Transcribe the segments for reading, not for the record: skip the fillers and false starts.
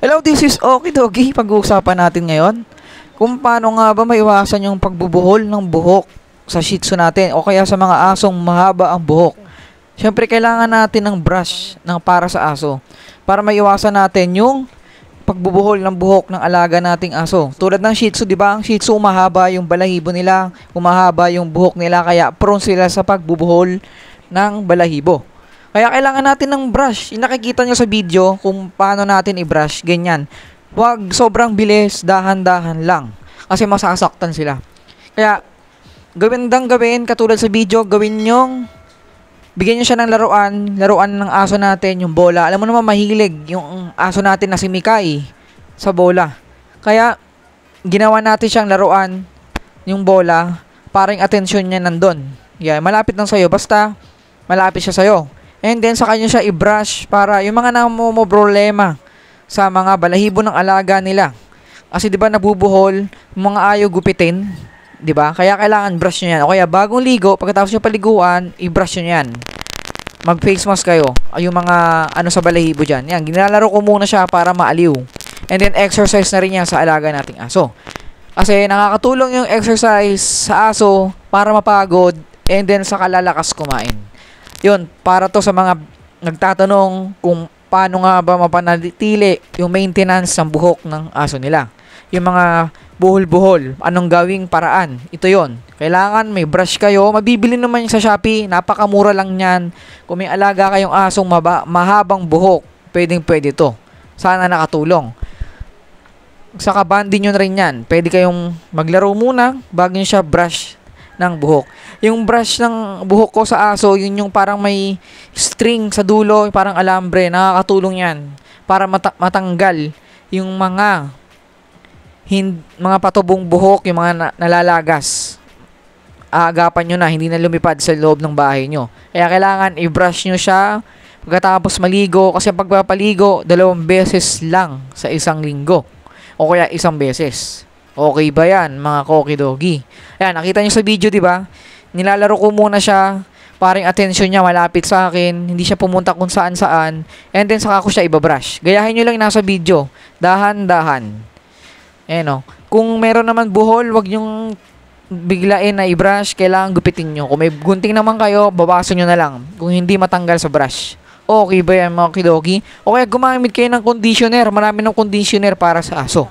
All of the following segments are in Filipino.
Hello, this is Okidogi. Pag-uusapan natin ngayon kung paano nga ba maiwasan yung pagbubuhol ng buhok sa Shih Tzu natin o kaya sa mga asong mahaba ang buhok. Siyempre, kailangan natin ng brush para sa aso para maiwasan natin yung pagbubuhol ng buhok ng alaga nating aso. Tulad ng Shih Tzu, di ba? Ang Shih Tzu, mahaba yung balahibo nila, humahaba yung buhok nila, kaya prone sila sa pagbubuhol ng balahibo. Kaya kailangan natin ng brush. Nakikita nyo sa video kung paano natin i-brush. Ganyan. Huwag sobrang bilis, dahan-dahan lang. Kasi masasaktan sila. Kaya, gawin katulad sa video, bigyan nyo siya ng laruan ng aso natin, yung bola. Alam mo naman, mahilig yung aso natin na si Mikay sa bola. Kaya, ginawa natin siyang laruan, yung bola, parang atensyon niya nandun. Yeah, malapit lang sa'yo, basta malapit siya sa'yo. And then, sa kanya siya i-brush para yung mga namumroblema sa mga balahibo ng alaga nila. Kasi di ba nabubuhol, mga ayaw gupitin, di ba? Kaya kailangan brush nyo yan. O kaya bagong ligo, pagkatapos nyo paliguan, i-brush nyo yan. Mag-face mask kayo. Yung mga sa balahibo dyan. Yan, ginalaro ko muna siya para maaliw. And then, exercise na rin yan sa alaga nating aso. Kasi nakakatulong yung exercise sa aso para mapagod and then sa kalalakas kumain. Yun, para to sa mga nagtatanong kung paano nga ba mapanatili yung maintenance ng buhok ng aso nila. Yung mga buhol-buhol, anong gawing paraan? Ito yon. Kailangan may brush kayo. Mabibili naman sa Shopee. Napakamura lang yan. Kung may alaga kayong asong mahabang buhok, pwedeng-pwede to. Sana nakatulong. Saka bandin nyo na rin yan. Pwede kayong maglaro muna bago nyo siya brush ng buhok. Yung brush ng buhok ko sa aso, yun yung parang may string sa dulo, parang alambre. Nakakatulong yan para matanggal yung mga patubong buhok, yung mga nalalagas. Aagapan nyo na, hindi na lumipad sa loob ng bahay nyo. Kaya kailangan i-brush nyo siya pagkatapos maligo. Kasi pagpapaligo, 2 beses lang sa isang linggo. O kaya 1 beses. Okay ba yan, mga Kokidogi? Ayan, nakita nyo sa video, di ba? Nilalaro ko muna siya. Parang attention niya malapit sa akin. Hindi siya pumunta kung saan-saan. And then, saka ko siya ibabrush. Gayahin nyo lang nasa video. Dahan-dahan. Ayan o. Kung meron naman buhol, wag nyong biglain na i-brush. Kailangan gupitin nyo. Kung may gunting naman kayo, babasan nyo na lang. Kung hindi matanggal sa brush. Okay ba yan, mga Kokidogi? O kaya gumamit kayo ng conditioner. Marami ng conditioner para sa aso.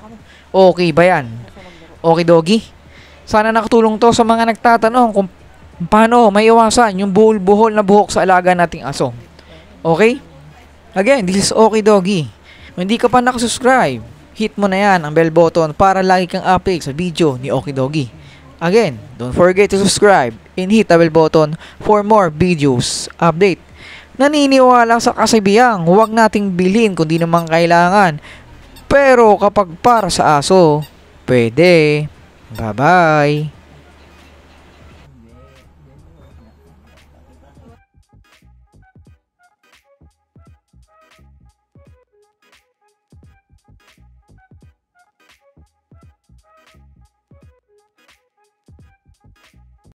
Okay ba yan? Okidogi. Sana nakatulong to sa mga nagtatanong kung paano maiwasan yung buhol-buhol na buhok sa alaga nating aso. Okay? Again, this is Okidogi. Kung hindi ka pa nakasubscribe, hit mo na yan ang bell button para lagi kang update sa video ni Okidogi. Again, don't forget to subscribe and hit the bell button for more videos update. Naniniwala sa kasabihang, huwag nating bilhin kung di naman kailangan. Pero kapag para sa aso, pwede. Bye-bye.